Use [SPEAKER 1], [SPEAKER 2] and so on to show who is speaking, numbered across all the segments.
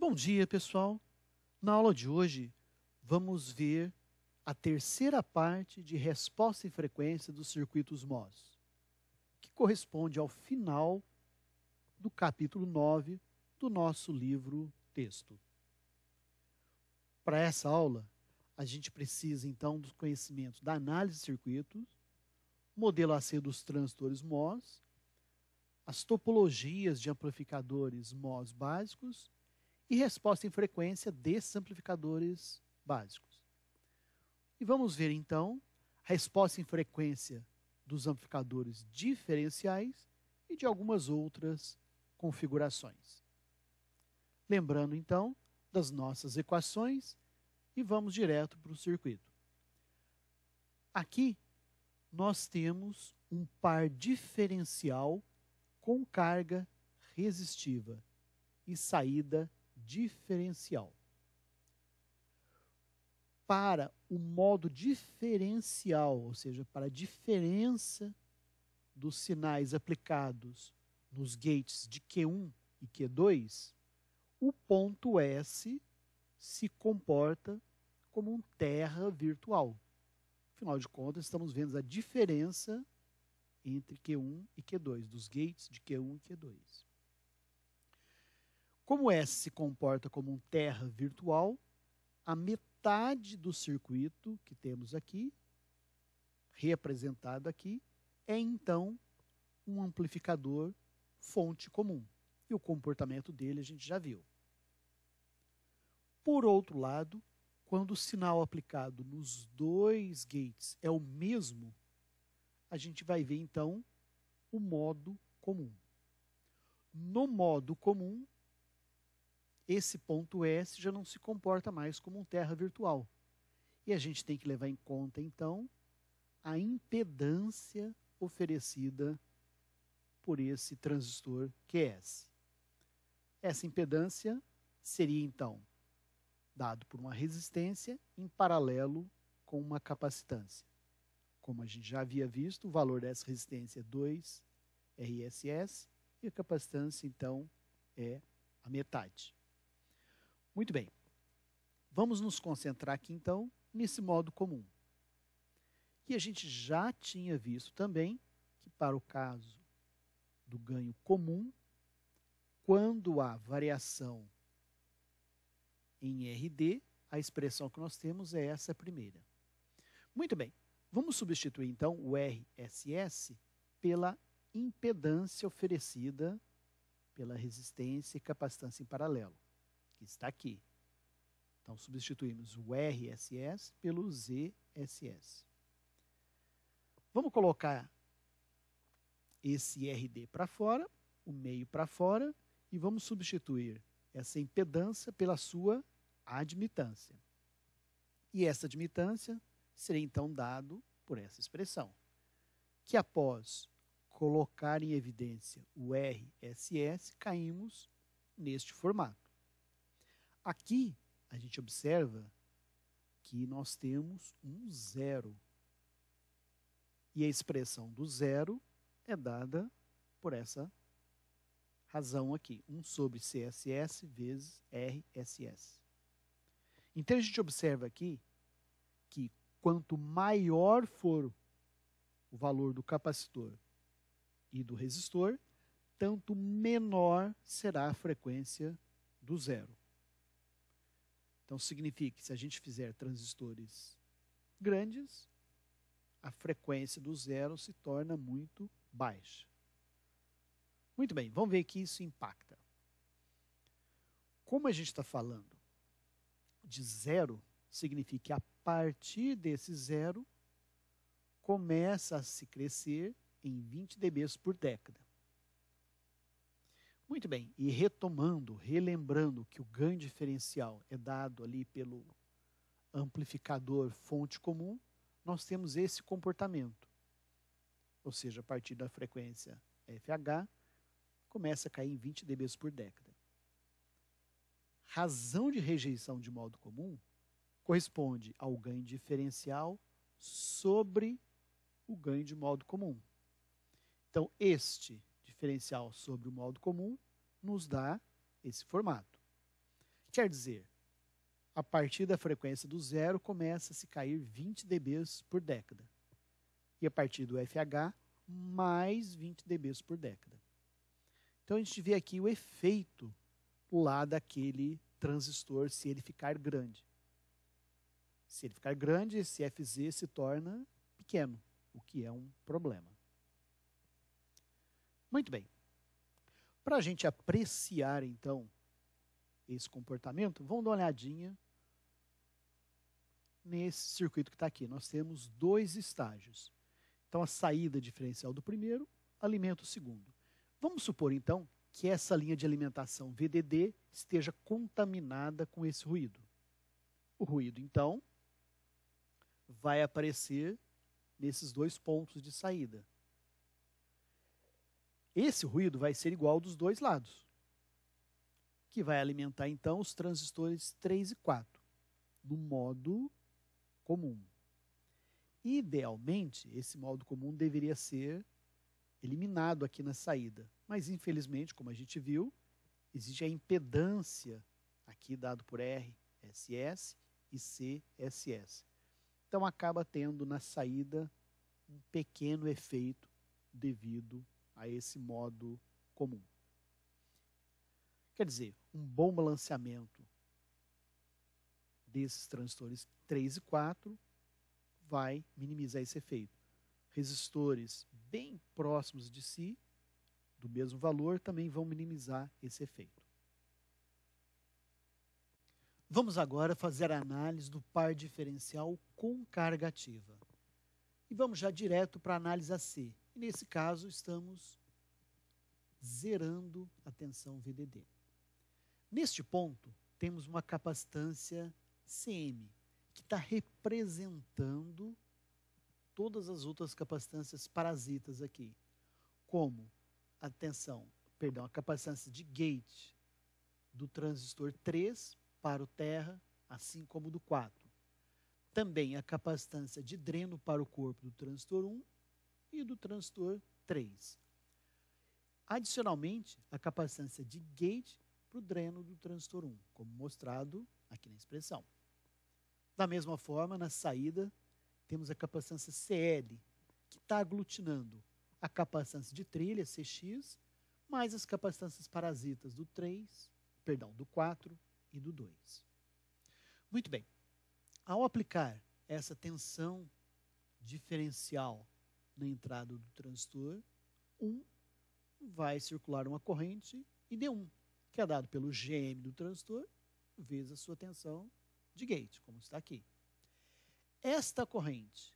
[SPEAKER 1] Bom dia, pessoal. Na aula de hoje, vamos ver a terceira parte de resposta e frequência dos circuitos MOS, que corresponde ao final do capítulo 9 do nosso livro texto. Para essa aula, a gente precisa, então, dos conhecimentos da análise de circuitos, modelo AC dos transistores MOS, as topologias de amplificadores MOS básicos e resposta em frequência desses amplificadores básicos. E vamos ver, então, a resposta em frequência dos amplificadores diferenciais e de algumas outras configurações. Lembrando, então, das nossas equações e vamos direto para o circuito. Aqui, nós temos um par diferencial com carga resistiva e saída diferencial. Para o modo diferencial, ou seja, para a diferença dos sinais aplicados nos gates de Q1 e Q2, o ponto S se comporta como um terra virtual. Afinal de contas, estamos vendo a diferença entre Q1 e Q2, dos gates de Q1 e Q2. Como S se comporta como um terra virtual, a metade do circuito que temos aqui, representado aqui, é então um amplificador fonte comum. E o comportamento dele a gente já viu. Por outro lado, quando o sinal aplicado nos dois gates é o mesmo, a gente vai ver então o modo comum. No modo comum, esse ponto S já não se comporta mais como um terra virtual. E a gente tem que levar em conta, então, a impedância oferecida por esse transistor QS. Essa impedância seria, então, dado por uma resistência em paralelo com uma capacitância. Como a gente já havia visto, o valor dessa resistência é 2 RSS e a capacitância, então, é a metade. Muito bem. Vamos nos concentrar aqui, então, nesse modo comum. E a gente já tinha visto também que, para o caso do ganho comum, quando há variação em RD, a expressão que nós temos é essa primeira. Muito bem. Vamos substituir, então, o RSS pela impedância oferecida pela resistência e capacitância em paralelo, que está aqui. Então, substituímos o RSS pelo ZSS. Vamos colocar esse RD para fora, o meio para fora, e vamos substituir essa impedância pela sua admitância. E essa admitância seria então dado por essa expressão, que após colocar em evidência o RSS, caímos neste formato. Aqui a gente observa que nós temos um zero. E a expressão do zero é dada por essa razão aqui, 1 sobre CSS vezes RSS. Então a gente observa aqui que quanto maior for o valor do capacitor e do resistor, tanto menor será a frequência do zero. Então significa que se a gente fizer transistores grandes, a frequência do zero se torna muito baixa. Muito bem, vamos ver que isso impacta. Como a gente está falando de zero, significa que a partir desse zero, começa a se crescer em 20 dB por década. Muito bem, e retomando, relembrando que o ganho diferencial é dado ali pelo amplificador fonte comum, nós temos esse comportamento. Ou seja, a partir da frequência FH, começa a cair em 20 dB por década. Razão de rejeição de modo comum corresponde ao ganho diferencial sobre o ganho de modo comum. Então, este diferencial sobre o modo comum nos dá esse formato. Quer dizer, a partir da frequência do zero começa a se cair 20 dB por década. E a partir do FH, mais 20 dB por década. Então a gente vê aqui o efeito lá daquele transistor se ele ficar grande. Se ele ficar grande, esse FZ se torna pequeno, o que é um problema. Muito bem. Para a gente apreciar, então, esse comportamento, vamos dar uma olhadinha nesse circuito que está aqui. Nós temos dois estágios. Então, a saída diferencial do primeiro alimenta o segundo. Vamos supor, então, que essa linha de alimentação VDD esteja contaminada com esse ruído. O ruído, então, vai aparecer nesses dois pontos de saída. Esse ruído vai ser igual dos dois lados, que vai alimentar, então, os transistores 3 e 4, no modo comum. Idealmente, esse modo comum deveria ser eliminado aqui na saída, mas, infelizmente, como a gente viu, existe a impedância, aqui dado por R, SS e C, SS. Então, acaba tendo na saída um pequeno efeito devido a esse modo comum. Quer dizer, um bom balanceamento desses transistores 3 e 4 vai minimizar esse efeito. Resistores bem próximos de si, do mesmo valor, também vão minimizar esse efeito. Vamos agora fazer a análise do par diferencial com carga ativa. E vamos já direto para a análise AC. E nesse caso, estamos zerando a tensão VDD. Neste ponto, temos uma capacitância CM, que está representando todas as outras capacitâncias parasitas aqui, como a capacitância de gate do transistor 3 para o terra, assim como do 4. Também a capacitância de dreno para o corpo do transistor 1 e do transistor 3. Adicionalmente, a capacitância de gate para o dreno do transistor 1, como mostrado aqui na expressão. Da mesma forma, na saída, temos a capacitância CL, que está aglutinando a capacitância de trilha, CX, mais as capacitâncias parasitas do 4 e do 2. Muito bem. Ao aplicar essa tensão diferencial na entrada do transistor 1, vai circular uma corrente ID1, que é dado pelo GM do transistor, vezes a sua tensão de gate, como está aqui. Esta corrente,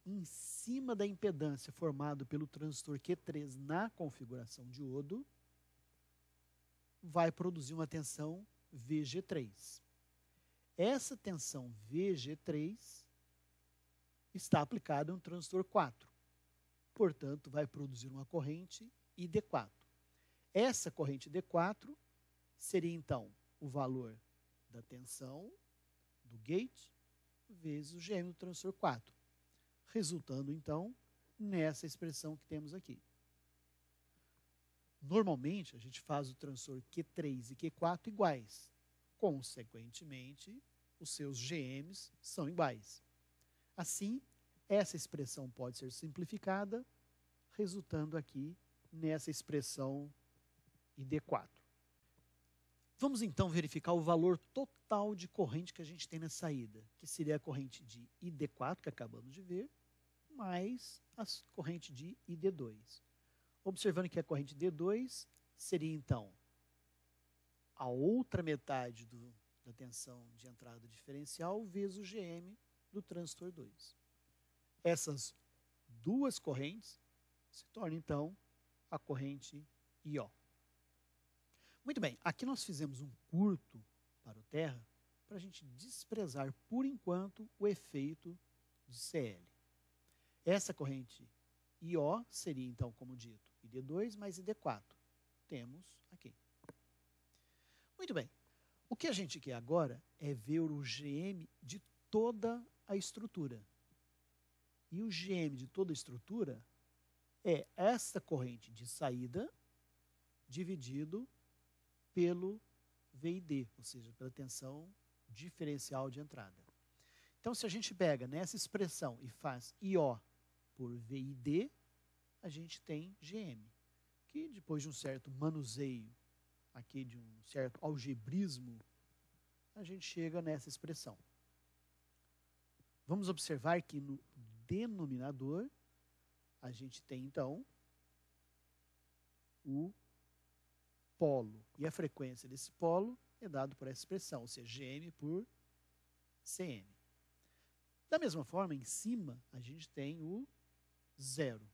[SPEAKER 1] em cima da impedância formada pelo transistor Q3 na configuração diodo, vai produzir uma tensão VG3. Essa tensão VG3 está aplicada no transistor 4. Portanto, vai produzir uma corrente ID4. Essa corrente ID4 seria, então, o valor da tensão do gate vezes o GM do transistor 4, resultando, então, nessa expressão que temos aqui. Normalmente, a gente faz o transistor Q3 e Q4 iguais. Consequentemente, os seus GMs são iguais. Assim, essa expressão pode ser simplificada, resultando aqui nessa expressão ID4. Vamos então verificar o valor total de corrente que a gente tem na saída, que seria a corrente de ID4, que acabamos de ver, mais a corrente de ID2. Observando que a corrente D2 seria então a outra metade da tensão de entrada diferencial vezes o GM do transistor 2. Essas duas correntes se tornam então a corrente IO. Muito bem, aqui nós fizemos um curto para o terra para a gente desprezar por enquanto o efeito de CL. Essa corrente IO seria então, como dito, ID2 mais ID4. Temos aqui. Muito bem, o que a gente quer agora é ver o GM de toda a estrutura. E o GM de toda a estrutura é esta corrente de saída dividido pelo V e D, ou seja, pela tensão diferencial de entrada. Então, se a gente pega nessa expressão e faz IO por V e D, a gente tem GM, que depois de um certo manuseio, aqui de um certo algebrismo, a gente chega nessa expressão. Vamos observar que no denominador, a gente tem, então, o polo. E a frequência desse polo é dado por essa expressão, ou seja, GM por CM. Da mesma forma, em cima, a gente tem o zero.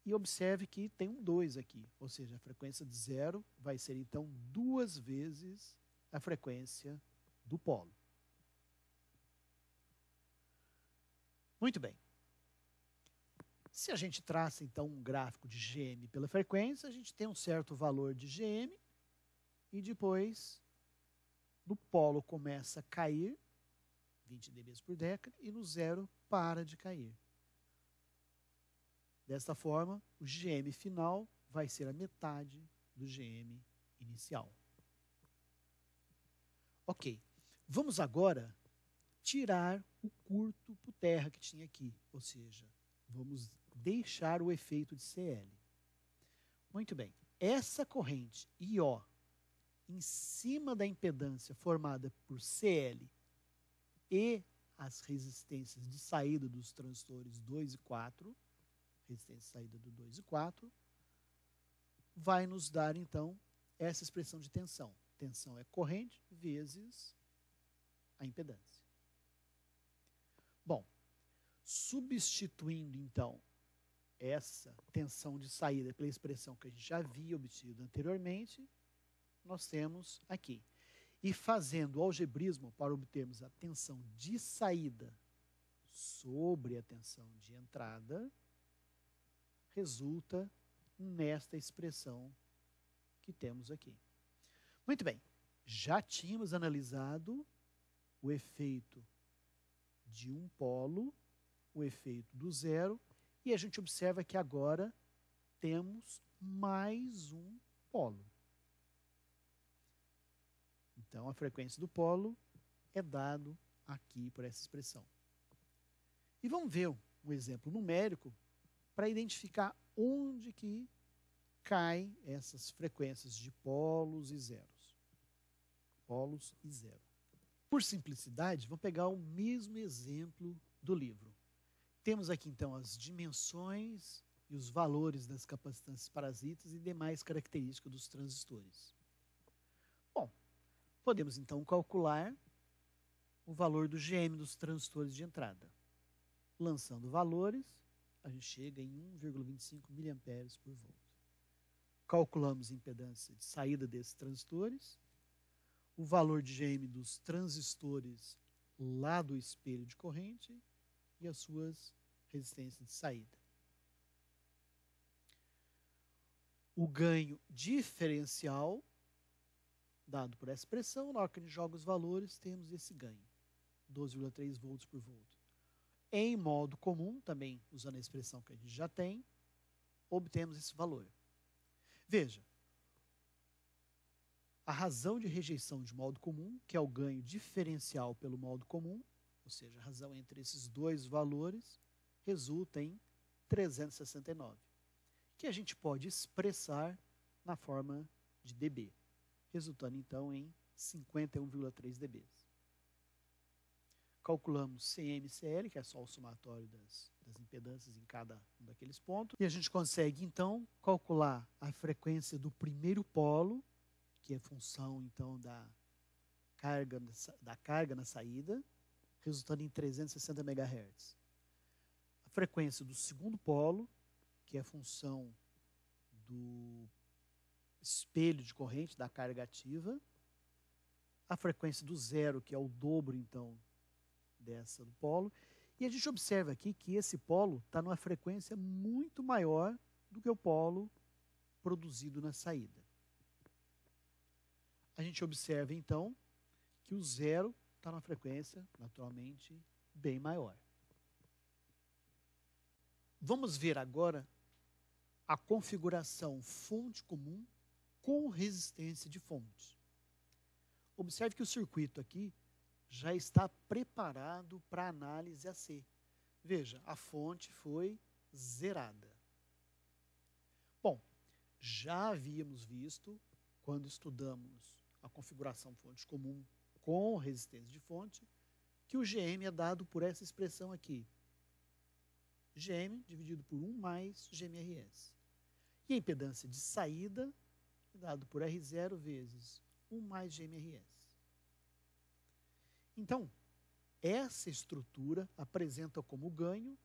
[SPEAKER 1] E observe que tem um 2 aqui, ou seja, a frequência de zero vai ser, então, 2 vezes a frequência do polo. Muito bem. Se a gente traça, então, um gráfico de GM pela frequência, a gente tem um certo valor de GM e depois, no polo começa a cair, 20 dB por década, e no zero para de cair. Desta forma, o GM final vai ser a metade do GM inicial. Ok. Vamos agora tirar o curto por terra que tinha aqui, ou seja, vamos deixar o efeito de CL. Muito bem. Essa corrente IO em cima da impedância formada por CL e as resistências de saída dos transistores 2 e 4, resistência de saída do 2 e 4, vai nos dar, então, essa expressão de tensão. Tensão é corrente vezes a impedância. Bom, substituindo, então, essa tensão de saída pela expressão que a gente já havia obtido anteriormente, nós temos aqui. E fazendo o algebrismo para obtermos a tensão de saída sobre a tensão de entrada, resulta nesta expressão que temos aqui. Muito bem, já tínhamos analisado o efeito de um polo, o efeito do zero, e a gente observa que agora temos mais um polo. Então, a frequência do polo é dado aqui por essa expressão. E vamos ver um exemplo numérico para identificar onde que caem essas frequências de polos e zeros. Polos e zero. Por simplicidade, vamos pegar o mesmo exemplo do livro. Temos aqui, então, as dimensões e os valores das capacitâncias parasitas e demais características dos transistores. Bom, podemos, então, calcular o valor do GM dos transistores de entrada. Lançando valores, a gente chega em 1,25 mA por volt. Calculamos a impedância de saída desses transistores, o valor de GM dos transistores lá do espelho de corrente e as suas resistências de saída. O ganho diferencial, dado por essa expressão, na hora que a gente joga os valores, temos esse ganho, 12,3 volts por volt. Em modo comum, também usando a expressão que a gente já tem, obtemos esse valor. Veja, a razão de rejeição de modo comum, que é o ganho diferencial pelo modo comum, ou seja, a razão entre esses dois valores, resulta em 369, que a gente pode expressar na forma de dB, resultando então em 51,3 dB. Calculamos CM e CL, que é só o somatório das impedâncias em cada um daqueles pontos, e a gente consegue então calcular a frequência do primeiro polo, que é função então da carga na saída, resultando em 360 MHz. A frequência do segundo polo, que é função do espelho de corrente da carga ativa. A frequência do zero, que é o dobro então dessa do polo. E a gente observa aqui que esse polo está numa frequência muito maior do que o polo produzido na saída. A gente observa então que o zero está numa frequência, naturalmente, bem maior. Vamos ver agora a configuração fonte comum com resistência de fonte. Observe que o circuito aqui já está preparado para análise AC. Veja, a fonte foi zerada. Bom, já havíamos visto, quando estudamos a configuração fonte comum com resistência de fonte, que o GM é dado por essa expressão aqui. GM dividido por 1 mais GMRS. E a impedância de saída é dado por R0 vezes 1 mais GMRS. Então, essa estrutura apresenta como ganho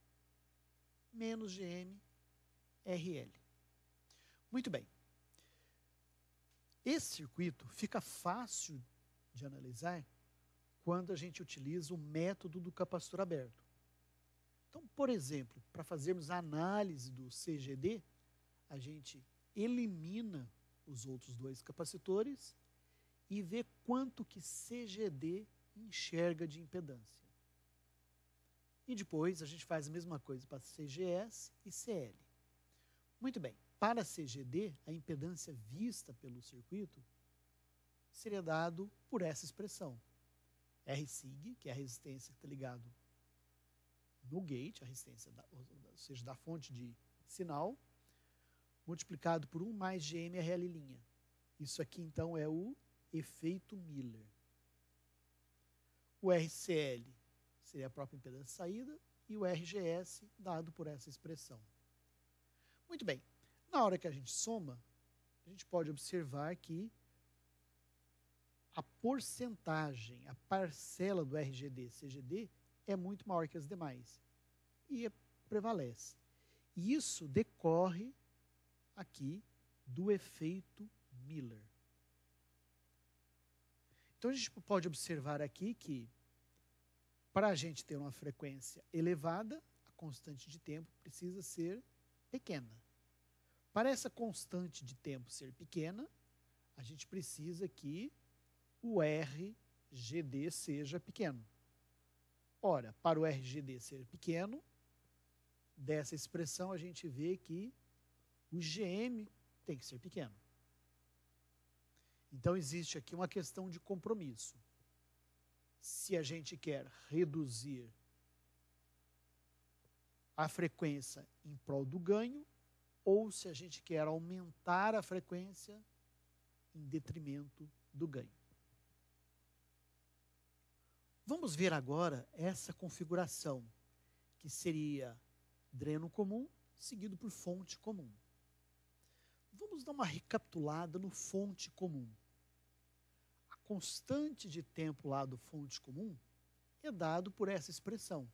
[SPEAKER 1] menos GM-RL. Muito bem. Esse circuito fica fácil de analisar quando a gente utiliza o método do capacitor aberto. Então, por exemplo, para fazermos a análise do CGD, a gente elimina os outros dois capacitores e vê quanto que CGD enxerga de impedância. E depois a gente faz a mesma coisa para CGS e CL. Muito bem, para CGD, a impedância vista pelo circuito seria dado por essa expressão. Rsig, que é a resistência que está ligado no gate, a resistência, ou seja, da fonte de sinal, multiplicado por 1 mais GMRL'. Isso aqui, então, é o efeito Miller. O RCL seria a própria impedância de saída e o RGS dado por essa expressão. Muito bem. Na hora que a gente soma, a gente pode observar que a porcentagem, a parcela do RGD-CGD é muito maior que as demais e prevalece. E isso decorre aqui do efeito Miller. Então a gente pode observar aqui que para a gente ter uma frequência elevada, a constante de tempo precisa ser pequena. Para essa constante de tempo ser pequena, a gente precisa que o RGD seja pequeno. Ora, para o RGD ser pequeno, dessa expressão a gente vê que o GM tem que ser pequeno. Então existe aqui uma questão de compromisso. Se a gente quer reduzir a frequência em prol do ganho, ou se a gente quer aumentar a frequência em detrimento do ganho. Vamos ver agora essa configuração, que seria dreno comum seguido por fonte comum. Vamos dar uma recapitulada no fonte comum. A constante de tempo lá do fonte comum é dado por essa expressão,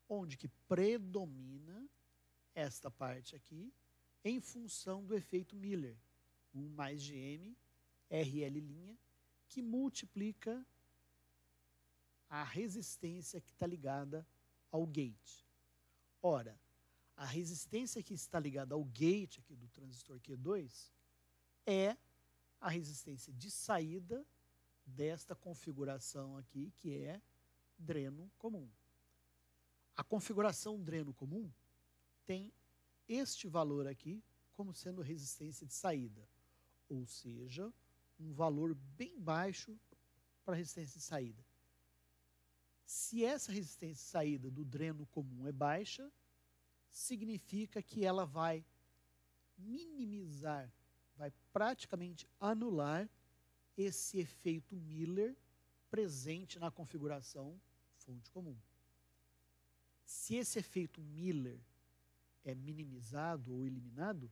[SPEAKER 1] onde que predomina esta parte aqui em função do efeito Miller, 1 mais GM, RL', que multiplica a resistência que está ligada ao gate. Ora, a resistência que está ligada ao gate aqui do transistor Q2 é a resistência de saída desta configuração aqui, que é dreno comum. A configuração dreno comum tem este valor aqui como sendo resistência de saída, ou seja, um valor bem baixo para a resistência de saída. Se essa resistência de saída do dreno comum é baixa, significa que ela vai minimizar, vai praticamente anular esse efeito Miller presente na configuração fonte comum. Se esse efeito Miller é minimizado ou eliminado,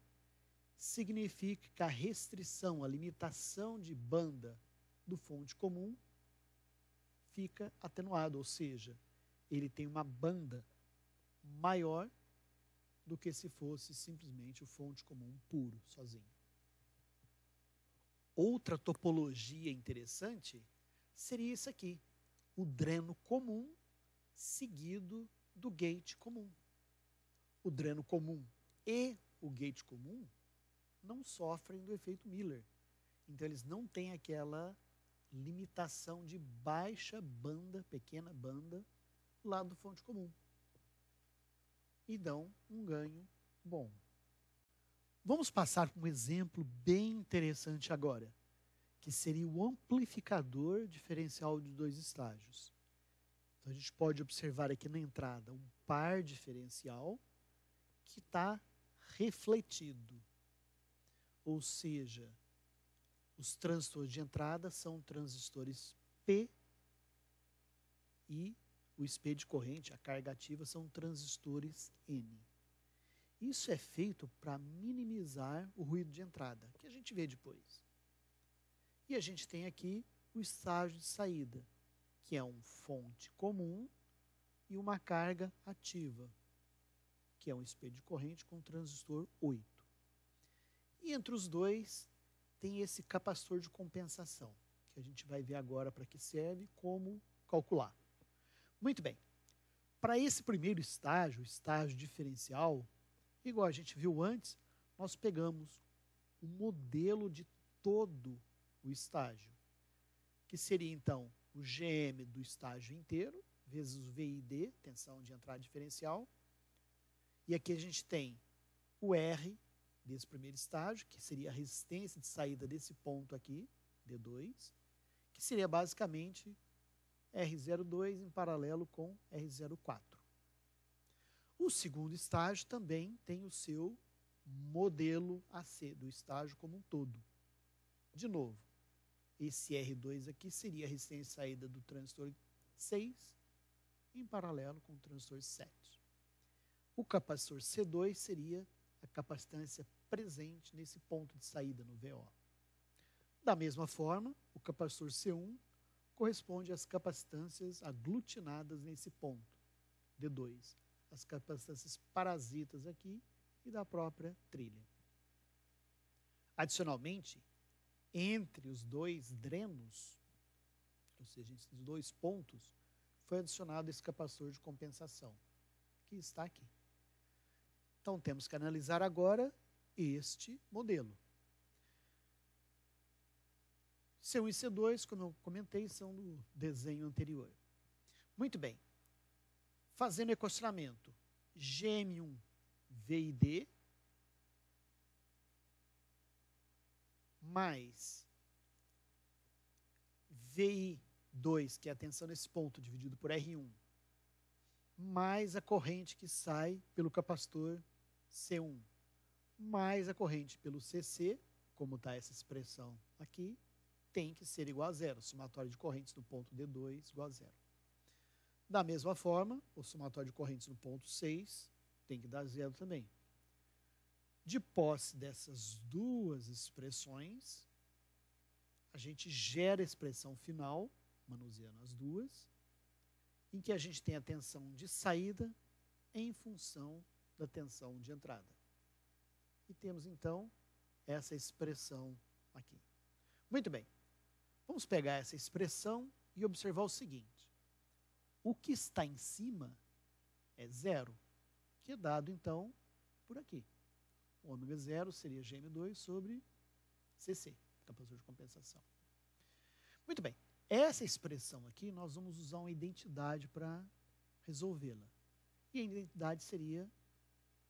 [SPEAKER 1] significa que a restrição, a limitação de banda do fonte comum fica atenuado, ou seja, ele tem uma banda maior do que se fosse simplesmente o fonte comum puro, sozinho. Outra topologia interessante seria isso aqui, o dreno comum seguido do gate comum. O dreno comum e o gate comum não sofrem do efeito Miller. Então eles não têm aquela limitação de baixa banda, pequena banda, lá do fonte comum. E dão um ganho bom. Vamos passar por um exemplo bem interessante agora. que seria o amplificador diferencial de dois estágios. Então, a gente pode observar aqui na entrada um par diferencial que está refletido. Ou seja, os transistores de entrada são transistores P e o SP de corrente, a carga ativa, são transistores N. Isso é feito para minimizar o ruído de entrada, que a gente vê depois. E a gente tem aqui o estágio de saída, que é um fonte comum e uma carga ativa, que é um espelho de corrente com transistor 8. E entre os dois tem esse capacitor de compensação, que a gente vai ver agora para que serve, como calcular. Muito bem. Para esse primeiro estágio, o estágio diferencial, igual a gente viu antes, nós pegamos o modelo de todo o estágio, que seria então o GM do estágio inteiro, vezes o VID, tensão de entrada diferencial. E aqui a gente tem o R desse primeiro estágio, que seria a resistência de saída desse ponto aqui, D2, que seria basicamente R02 em paralelo com R04. O segundo estágio também tem o seu modelo AC do estágio como um todo. De novo, esse R2 aqui seria a resistência de saída do transistor 6 em paralelo com o transistor 7. O capacitor C2 seria a capacitância presente nesse ponto de saída no VO. Da mesma forma, o capacitor C1 corresponde às capacitâncias aglutinadas nesse ponto, D2, as capacitâncias parasitas aqui e da própria trilha. Adicionalmente, entre os dois drenos, ou seja, esses dois pontos, foi adicionado esse capacitor de compensação, que está aqui. Então, temos que analisar agora este modelo. C1 e C2, como eu comentei, são do desenho anterior. Muito bem. Fazendo equacionamento, GM1 VID mais VI2, que é a tensão nesse ponto, dividido por R1, mais a corrente que sai pelo capacitor C1, mais a corrente pelo CC, como está essa expressão aqui, tem que ser igual a zero. O somatório de correntes no ponto D2 igual a zero. Da mesma forma, o somatório de correntes no ponto 6 tem que dar zero também. De posse dessas duas expressões, a gente gera a expressão final, manuseando as duas, em que a gente tem a tensão de saída em função da tensão de entrada. E temos, então, essa expressão aqui. Muito bem. Vamos pegar essa expressão e observar o seguinte. O que está em cima é zero, que é dado, então, por aqui. O ômega zero seria GM2 sobre CC, capacitor de compensação. Muito bem. Essa expressão aqui, nós vamos usar uma identidade para resolvê-la. E a identidade seria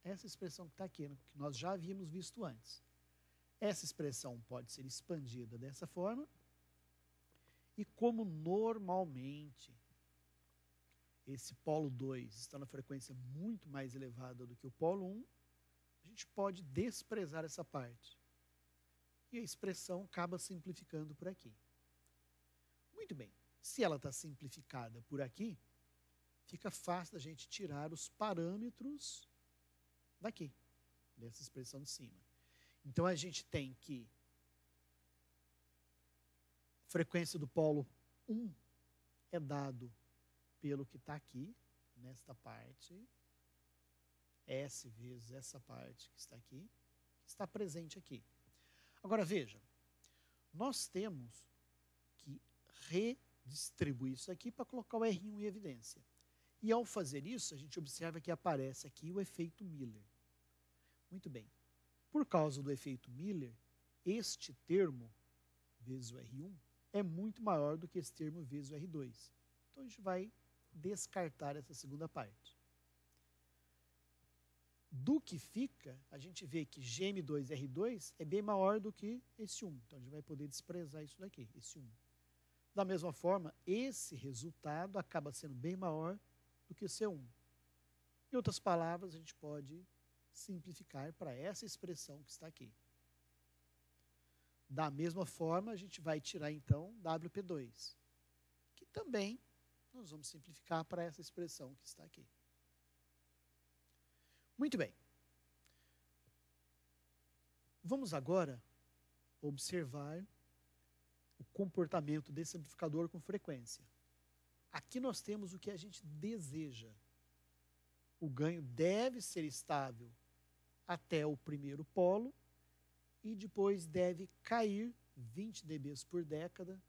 [SPEAKER 1] essa expressão que está aqui, que nós já havíamos visto antes. Essa expressão pode ser expandida dessa forma, e como normalmente esse polo 2 está na frequência muito mais elevada do que o polo 1, a gente pode desprezar essa parte. E a expressão acaba simplificando por aqui. Muito bem, se ela está simplificada por aqui, fica fácil da gente tirar os parâmetros daqui, dessa expressão de cima. Então a gente tem que a frequência do polo 1 é dado pelo que está aqui, nesta parte, S vezes essa parte que está aqui, que está presente aqui. Agora veja, nós temos que redistribuir isso aqui para colocar o R1 em evidência. E ao fazer isso, a gente observa que aparece aqui o efeito Miller. Muito bem. Por causa do efeito Miller, este termo, vezes o R1, é muito maior do que esse termo vezes o R2. Então a gente vai descartar essa segunda parte. do que fica, a gente vê que GM2R2 é bem maior do que esse 1. Então, a gente vai poder desprezar isso daqui, esse 1. Da mesma forma, esse resultado acaba sendo bem maior do que C1. Em outras palavras, a gente pode simplificar para essa expressão que está aqui. Da mesma forma, a gente vai tirar, então, WP2, que também nós vamos simplificar para essa expressão que está aqui. Muito bem. Vamos agora observar o comportamento desse amplificador com frequência. Aqui nós temos o que a gente deseja. O ganho deve ser estável até o primeiro polo e depois deve cair 20 dB por década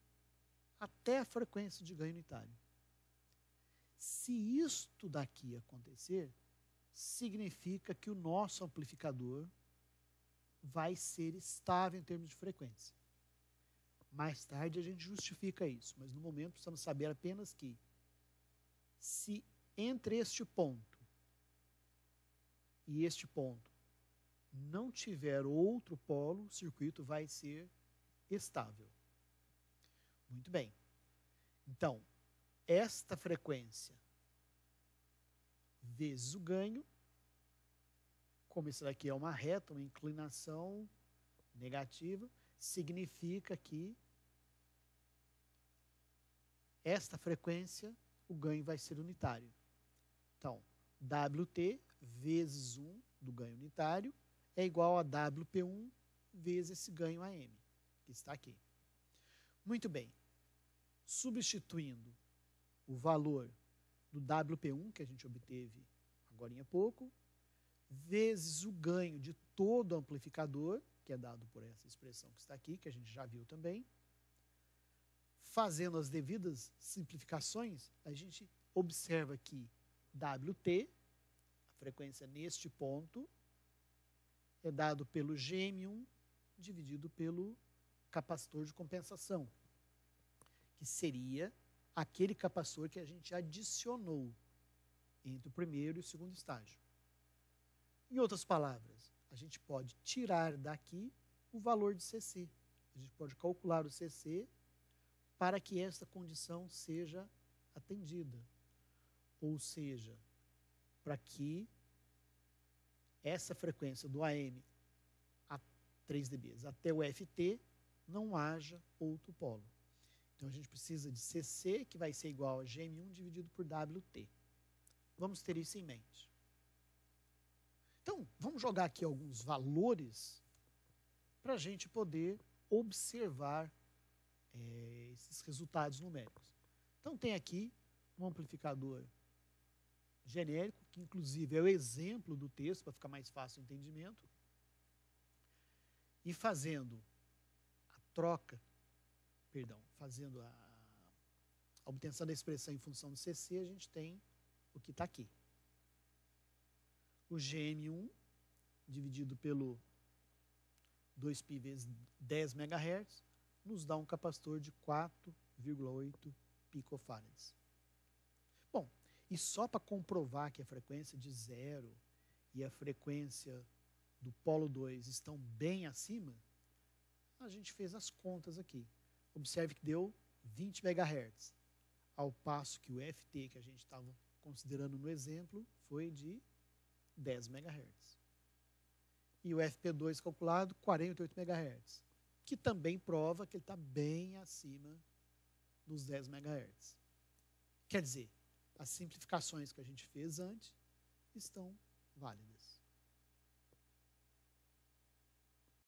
[SPEAKER 1] até a frequência de ganho unitário. Se isto daqui acontecer, significa que o nosso amplificador vai ser estável em termos de frequência. Mais tarde a gente justifica isso, mas no momento precisamos saber apenas que se entre este ponto e este ponto não tiver outro polo, o circuito vai ser estável. Muito bem. Então, esta frequência vezes o ganho, como isso daqui é uma reta, uma inclinação negativa, significa que esta frequência, o ganho vai ser unitário. Então, WT vezes 1 do ganho unitário é igual a WP1 vezes esse ganho AM, que está aqui. Muito bem. Substituindo o valor do WP1, que a gente obteve agora há pouco, vezes o ganho de todo o amplificador, que é dado por essa expressão que está aqui, que a gente já viu também. Fazendo as devidas simplificações, a gente observa que WT, a frequência neste ponto, é dado pelo GM1 dividido pelo capacitor de compensação, que seria aquele capacitor que a gente adicionou entre o primeiro e o segundo estágio. Em outras palavras, a gente pode tirar daqui o valor de CC. A gente pode calcular o CC para que esta condição seja atendida. Ou seja, para que essa frequência do AM a 3 dB até o FT não haja outro polo. Então, a gente precisa de CC, que vai ser igual a GM1 dividido por WT. Vamos ter isso em mente. Então, vamos jogar aqui alguns valores para a gente poder observar esses resultados numéricos. Então, tem aqui um amplificador genérico, que inclusive é o exemplo do texto, para ficar mais fácil o entendimento. E fazendo a troca, fazendo a obtenção da expressão em função do CC, a gente tem o que está aqui. O GM1 dividido pelo 2π vezes 10 MHz nos dá um capacitor de 4,8 picofarads. Bom, e só para comprovar que a frequência de 0 e a frequência do polo 2 estão bem acima, a gente fez as contas aqui. Observe que deu 20 MHz, ao passo que o FT que a gente estava considerando no exemplo foi de 10 MHz. E o FP2 calculado, 48 MHz, que também prova que ele está bem acima dos 10 MHz. Quer dizer, as simplificações que a gente fez antes estão válidas.